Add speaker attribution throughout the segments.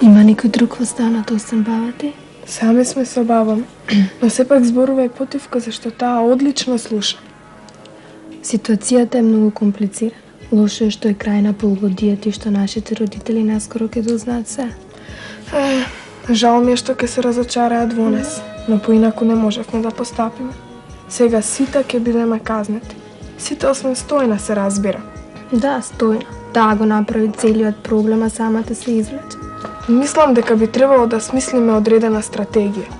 Speaker 1: Има некој друг во станот освен баба ти?
Speaker 2: Сами сме со бабам, но сепак зборува и Потивко зашто таа одлично слуша.
Speaker 1: Ситуацијата е многу комплицирана. Лошо е што е крај на полугодието и што нашите родители наскоро ќе дознаат се.
Speaker 2: Жал ми е што ќе се разочараат во нас, но поинаку не можевме да постапиме. Сега сите ќе бидеме казнети. Сите освен Стојна се разбира.
Speaker 1: Да, Стојна. Таа го направи целиот проблем, а самата се извлече.
Speaker 2: Мислам дека би требало да смислиме одредена стратегија.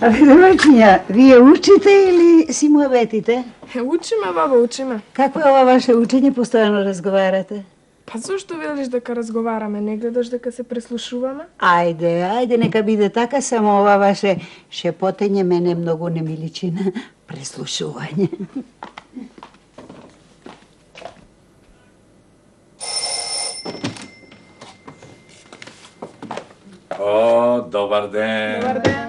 Speaker 3: А девојчиња, вие учите или си муабетите?
Speaker 2: Учиме, баба, учиме.
Speaker 3: Какво е ова ваше учење, постојано разговарате?
Speaker 2: Па зошто велиш дека разговараме, не гледаш дека се преслушуваме?
Speaker 3: Ајде, нека биде така, само ова ваше шепотење мене многу не ми личи на преслушување.
Speaker 4: О, добар ден!
Speaker 2: Добар ден!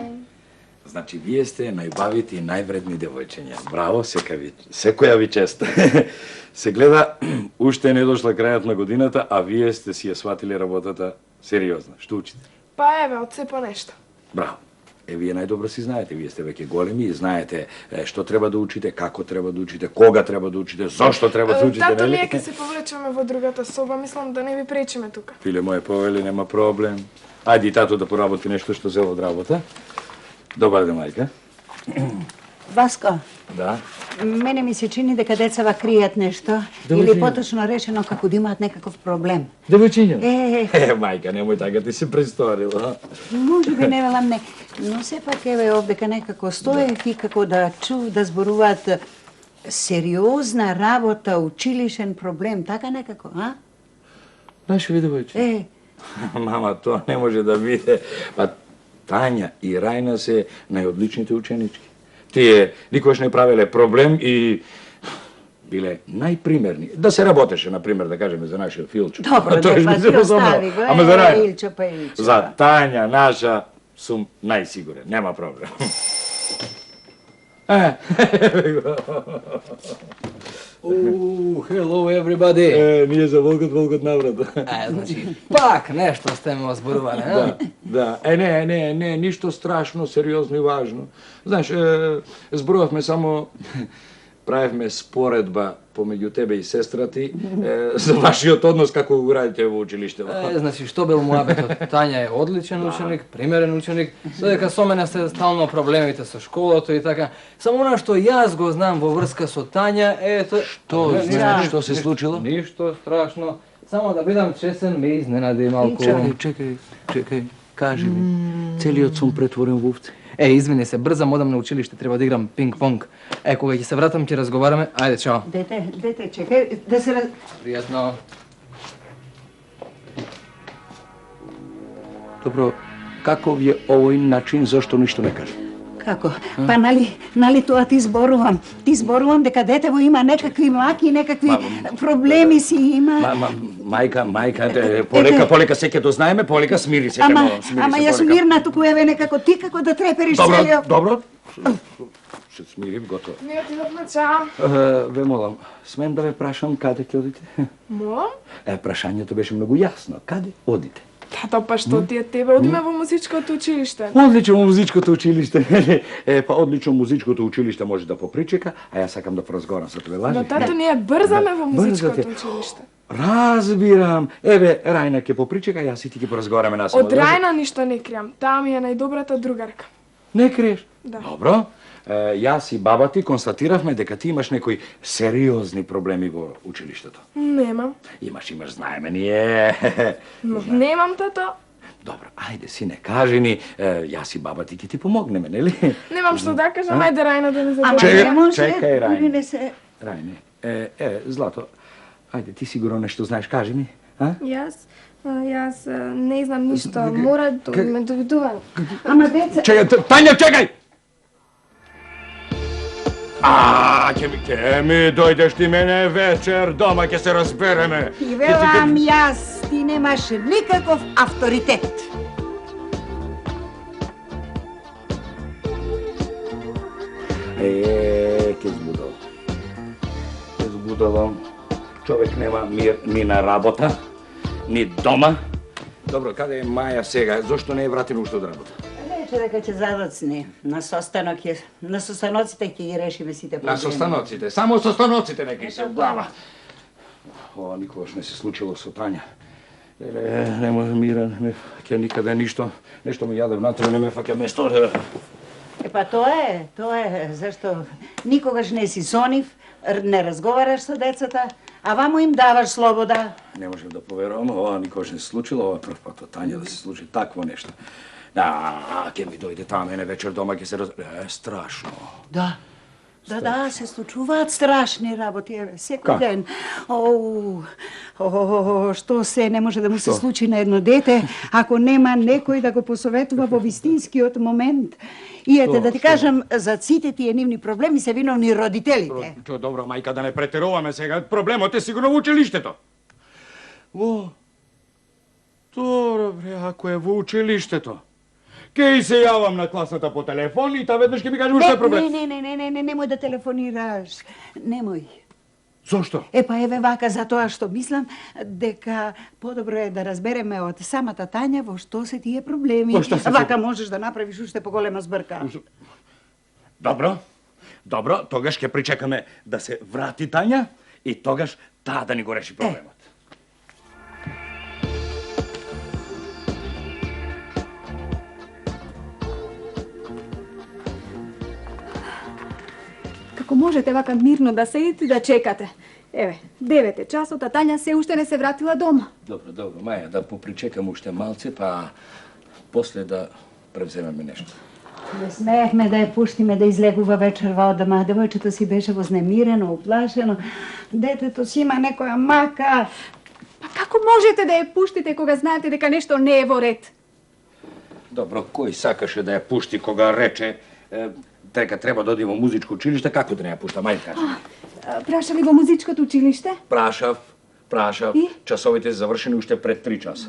Speaker 4: Значи, вие сте најбавите и највредни девојчиња. Браво, секоја ви чест. Се гледа, уште не дошла крајот на годината, а вие сте си ја сватили работата сериозно. Што учите?
Speaker 2: Па еве, од се по нешто.
Speaker 4: Браво. Вие најдобро си знаете, вие сте веќе големи и знаете што треба да учите, како треба да учите, кога треба да учите, зошто треба да учите,
Speaker 2: Тато,
Speaker 4: нели?
Speaker 2: ние ќе се повлечеме во другата соба, мислам да не ви пречиме тука.
Speaker 4: Филе моје, повели, нема проблем. Ајде и тато да поработи нешто што зел од работа. Добар ден, мајка.
Speaker 3: Васко,
Speaker 4: Да.
Speaker 3: мене ми се чини дека децава кријат нешто, или поточно речено како да имаат некаков проблем.
Speaker 4: Девојчиња?
Speaker 3: Е,
Speaker 4: Мајка, немој така, ти се престорила.
Speaker 3: може би не велам не, но сепак еве овдека некако стоев и како да чув да зборуваат сериозна работа, училишен проблем, така некако, а?
Speaker 4: Знаеш ви, девојчиња? Мама, тоа не може да биде. Па Тања и Рајна се најодличните ученички. Тие никош не правеле проблем и биле најпримерни. Да се работеше, например, да кажеме за нашиот Филчо.
Speaker 3: Добро, па ти остави го,
Speaker 4: Ама за Рајна.
Speaker 3: Илчо па Илчо.
Speaker 4: За Тања наша сум најсигурен, нема проблем.
Speaker 5: Hello everybody.
Speaker 4: Ние за волкот наврат.
Speaker 5: Значи, пак нешто сте ме озборувале, а?
Speaker 4: Да. Не, ништо страшно, сериозно и важно. Знаеш, зборувавме само, правевме споредба помеѓу тебе и сестра ти за вашиот однос како го радите во училиштето.
Speaker 5: Значи, што бил муабетот? Тања е одличен ученик, примерен ученик, додека со мене се стално проблемите со школото и така. Само она што јас го знам во врска со Тања, ето...
Speaker 4: Што се случило?
Speaker 5: Ништо страшно. Само да бидам чесен, ме изненади малку.
Speaker 4: Чекај, кажи ми, целиот сум претворен во овце.
Speaker 5: Извини се, брзам, одам на училиште, треба да играм пинг-понг. Кога ќе се вратам, ќе разговараме. Ајде, чао.
Speaker 3: Дете, чекај, да се...
Speaker 5: Пријатно.
Speaker 4: Добро, како ви е овој начин, зашто ништо не кажа?
Speaker 3: Како? Па нали тоа ти зборувам? Ти зборувам дека детево има некакви маки, некакви проблеми си има.
Speaker 4: Мајка, полека се ќе дознаеме, полека смири се.
Speaker 3: Ама јас мирна туку еве некако ти како да трепериш целиот.
Speaker 4: Добро. Се смирим, готово.
Speaker 2: Не отидовме, чао.
Speaker 4: Ве молам, смем да ве прашам каде ќе одите?
Speaker 2: Молам?
Speaker 4: Прашањето беше многу јасно. Каде одите?
Speaker 2: Тато, па што ти е тебе? Одиме во музичкото училиште.
Speaker 4: Одлично музичкото училиште. Па одлично музичкото училиште може да попричека, а јас сакам да поразговарам со тебе, лажи.
Speaker 2: Но тато, ние брзаме во музичкото училиште.
Speaker 4: Разбирам. Еве, Рајна ќе попричека, јас и ти ќе поразговараме насамо.
Speaker 2: Од Рајна ништо не кријам. Таа ми е најдобрата другарка.
Speaker 4: Не криеш?
Speaker 2: Да.
Speaker 4: Добро. Јас и баба ти констатиравме дека ти имаш некои сериозни проблеми во училиштето.
Speaker 2: Немам.
Speaker 4: Имаш, знаеме ние.
Speaker 2: Немам, тато.
Speaker 4: Добро, ајде си не кажи ни, јас и баба ти ќе ти помогнеме, нели?
Speaker 2: Немам што да кажам, ајде Рајна да не
Speaker 3: Ама
Speaker 2: забравя.
Speaker 3: не може,
Speaker 4: чекај, Рајна.
Speaker 3: не се...
Speaker 4: Рајне, Злато, ајде ти сигурно нешто знаеш, кажи ми, а?
Speaker 1: Јас не знам ништо, мора да ме доведувам.
Speaker 3: Ама деца...
Speaker 4: Чекај, Тања, чекај! Ќе ми дојдеш ти мене вечер, дома ќе се разбереме.
Speaker 3: Ти велам јас, ти немаш никаков авторитет.
Speaker 4: Ќе збудувам. Човек нема мир ни на работа, ни дома. Добро, каде е Маја сега? Зошто не е вратена уште од работа?
Speaker 3: Рече дека ќе задоцне. На состаноците ќе ги решиме сите проблеми.
Speaker 4: На состаноците, само состаноците нека и се в глава. Ова никогаш не се случило со Тања. Не може мира, не фаќа никаде ништо. Нешто ми јаде внатре, не ме фаќа место.
Speaker 3: Па тоа е, зашто никогаш не си со нив, не разговараш со децата, а ваму им даваш слобода.
Speaker 4: Не можем да поверувам, ова никогаш не се случило, ова прв пат од Тања да се случи такво нешто. Ќе ми дојде таа мене вечер дома, ќе се страшно.
Speaker 3: Да, се случуваат страшни работи, секој ден. Што се не може да му се случи на едно дете, ако нема некој да го посоветува во вистинскиот момент. И ете, да ти кажам, за сите тие нивни проблеми се виновни родителите.
Speaker 4: Добро, мајка, да не претеруваме сега. Проблемот е сигурно во училиштето. Добро, ако е во училиштето, ке и се јавам на класната по телефон и та веднаш ке ми кажеш што е проблем.
Speaker 3: Не, немој да телефонираш. Немој.
Speaker 4: Зошто?
Speaker 3: Па еве вака, затоа што мислам дека подобро е да разбереме од самата Тања во што се тие проблеми. Вака можеш да направиш уште поголема збрка.
Speaker 4: Добро, тогаш ќе причекаме да се врати Тања и тогаш таа да ни го реши проблемот.
Speaker 6: Како можете вака мирно да седите и да чекате? Еве, 9 е часот, а Тања се уште не се вратила дома.
Speaker 4: Добро, Маја, да попричекам уште малце, па после да превземеме нешто.
Speaker 3: Не смеевме да ја пуштиме да излегува вечерва од дома. Девојчето си беше вознемирено, уплашено. Детето си има некоја мака.
Speaker 6: Па како можете да ја пуштите кога знаете дека нешто не е во ред?
Speaker 4: Добро, кој сакаше да ја пушти кога рече дека треба да оди во музичко училиште, како да не ја пушта, мај кажи?
Speaker 6: Праша ли во музичкото училиште?
Speaker 4: Прашав. Часовите се завршени уште пред 3 часа.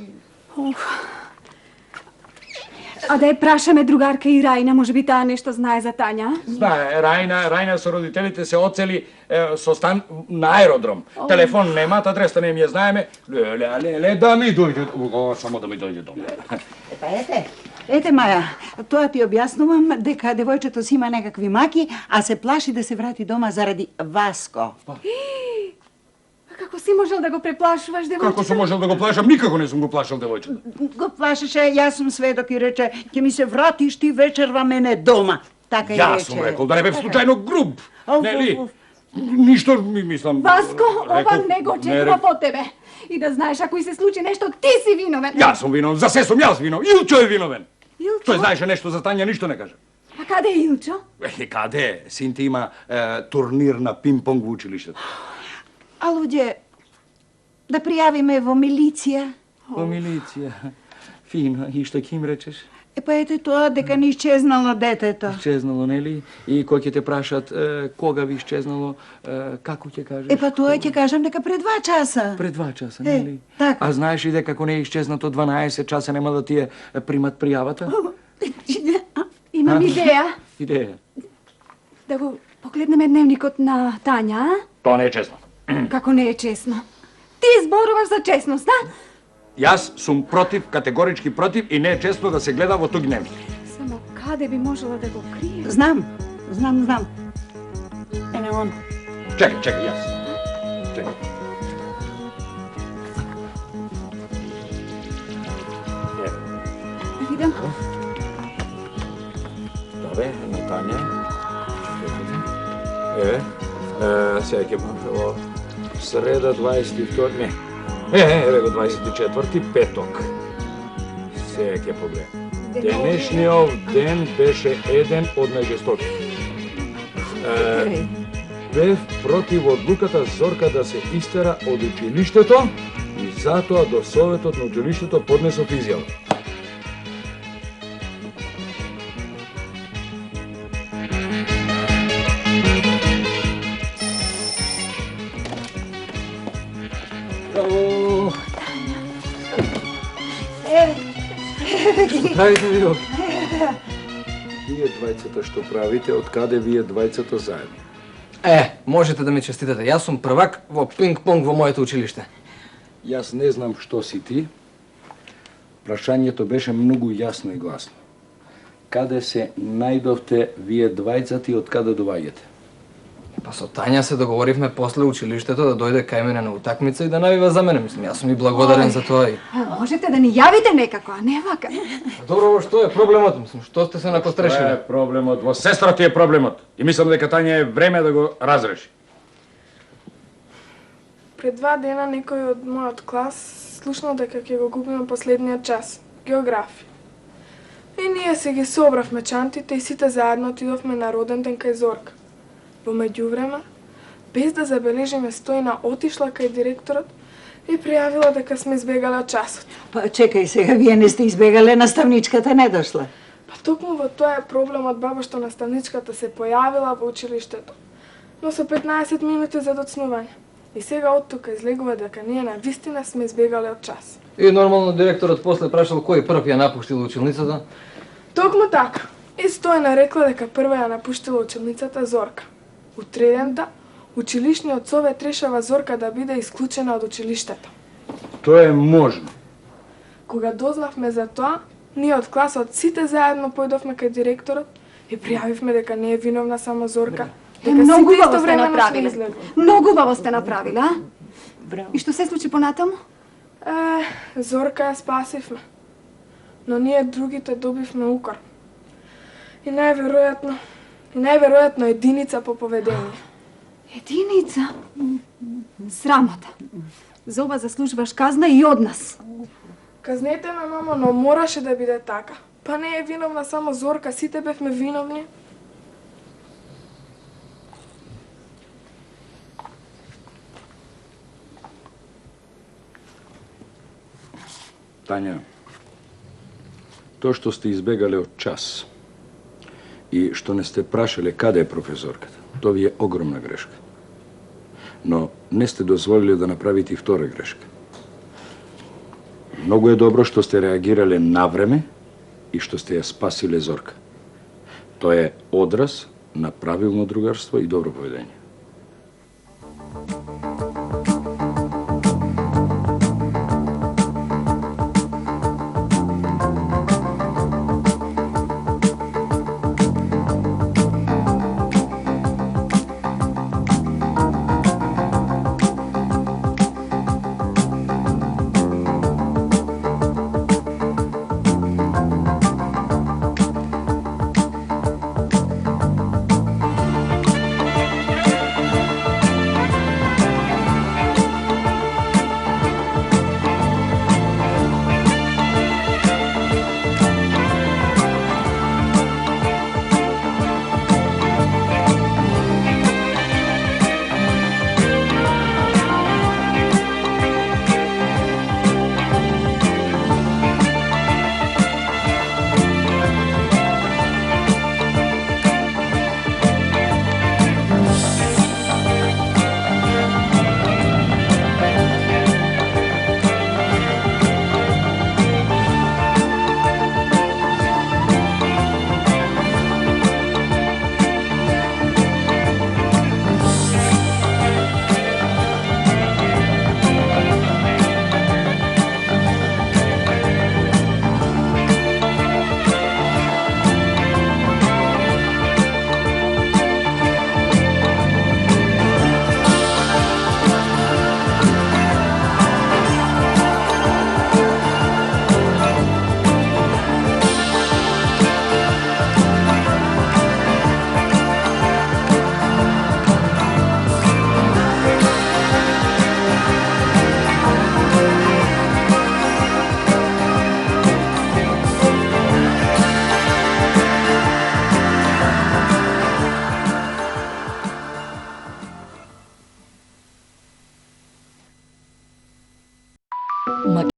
Speaker 6: А да ја прашаме другарка и Рајна, можеби таа нешто знае за Тања?
Speaker 4: Знае, Рајна со родителите се оцели со стан на аеродром. Телефон немаат, адреса не ми ја знаеме. Леле, да ми дојде, само да ми дојде дома.
Speaker 3: Па ете, Маја, тоа ти објаснувам дека девојчето си има некакви маки, а се плаши да се врати дома заради Васко.
Speaker 6: Како си можел да го преплашуваш девојчето?
Speaker 4: Како сум можел да го плашам? Никако не сум го плашал девојчето.
Speaker 3: Го плашеше, јас сум сведок и рече, ќе ми се вратиш ти вечерва мене дома. Така и рече.
Speaker 4: Јас сум рекол да не бев случајно груб. Нели? Ништо ми мислам.
Speaker 6: Васко, ова не го очекува по тебе. И да знаеш, ако и се случи нешто, ти си виновен.
Speaker 4: Јас сум виновен, за се сум јас виновен. Илчо е виновен.
Speaker 6: Илчо?
Speaker 4: Тој знаеше нешто за Тања, ништо не кажа.
Speaker 6: А каде е Илчо?
Speaker 4: Каде? Синти има турнир на пинг-понг во училиштето.
Speaker 3: А луѓе, да пријавиме во милиција?
Speaker 4: Во милиција? Фино, и што ќе им речеш?
Speaker 3: Па ете тоа дека ни исчезнало детето.
Speaker 4: Исчезнало, нели? И кој ќе те прашат кога ви исчезнало, како ќе кажеш?
Speaker 3: Па тоа ќе кажам дека пред 2 часа.
Speaker 4: Пред 2 часа, нели?
Speaker 3: Така.
Speaker 4: А знаеш ли дека ако не е исчезнато 12 часа нема да ти ја примат пријавата?
Speaker 6: Имам идеја.
Speaker 4: Идеја?
Speaker 6: Да го погледнеме дневникот на Тања, а?
Speaker 4: Тоа не е честно.
Speaker 6: Како не е честно? Ти зборуваш за честност, а?
Speaker 4: Јас сум против, категорички против и не е честно да се гледа во тој дневник.
Speaker 6: Само каде би можела да го крие?
Speaker 3: Знам. Ене он.
Speaker 4: Чекај, јас. Чекај.
Speaker 6: Да видам.
Speaker 4: Добре, на Тања. Сега ќе во среда 22, не. Еве го 24-ти, петок. Сега ќе погледам. Денешниот ден беше еден од најжестоките. Бев против одлуката Зорка да се истера од училиштето и затоа до советот на училиштето поднесов изјава. Хајде ви го. Вие двајцата што правите, од каде вие двајцата заедно?
Speaker 5: Можете да ми честитате. Јас сум првак во пинг-понг во моето училиште.
Speaker 4: Јас не знам што си ти. Прашањето беше многу јасно и гласно. Каде се најдовте вие двајцата и од каде доаѓате?
Speaker 5: Па со Тања се договоривме после училиштето да дојде кај мене на утакмица и да навива за мене. Мислам, јас сум и благодарен за тоа.
Speaker 6: Можете да ни јавите некако, а не вака.
Speaker 5: Добро, што е проблемот? Мислам, што сте се накострешили?
Speaker 4: Што е проблемот? Во сестра ти е проблемот. И мислам дека Тања е време да го разреши.
Speaker 2: Пред 2 дена некој од мојот клас слушнал дека ќе го губиме последниот час, географија. И ние се ги собравме чантите и сите заедно отидовме на роден ден кај Зорка. Во меѓувреме, без да забележиме, Стојна отишла кај директорот и пријавила дека сме избегале од часот.
Speaker 3: Па чекај сега, вие не сте избегале, наставничката не дошла.
Speaker 2: Па токму во тоа е проблемот, баба, што наставничката се појавила во училиштето, но со 15 минути за доцнување. И сега од тука излегува дека ние на вистина сме избегале од час.
Speaker 5: И нормално директорот после прашал кој прв ја напуштил училницата?
Speaker 2: Токму така. И Стојна рекла дека прва ја напуштила училницата Зорка. Утредента, училишниот совет решава Зорка да биде исклучена од училиштето.
Speaker 4: Тоа е можно.
Speaker 2: Кога дознавме за тоа, ние од класот сите заедно појдовме кај директорот и пријавивме дека не е виновна само Зорка.
Speaker 6: Многу убаво сте направиле. Многу убаво сте направиле, а?
Speaker 3: Браво.
Speaker 6: И што се случи понатаму?
Speaker 2: Зорка ја спасивме. Но ние другите добивме укор. И најверојатно единица по поведение.
Speaker 6: Единица? Срамота. За ова заслужуваш казна и од нас.
Speaker 2: Казнете ме, мамо, но мораше да биде така. Па не е виновна само Зорка, сите бевме виновни.
Speaker 4: Тања, тоа што сте избегале од час и што не сте прашале каде е професорката, тоа ви е огромна грешка. Но не сте дозволиле да направите и втора грешка. Многу е добро што сте реагирале навреме и што сте ја спасиле Зорка. Тоа е одраз на правилно другарство и добро поведение.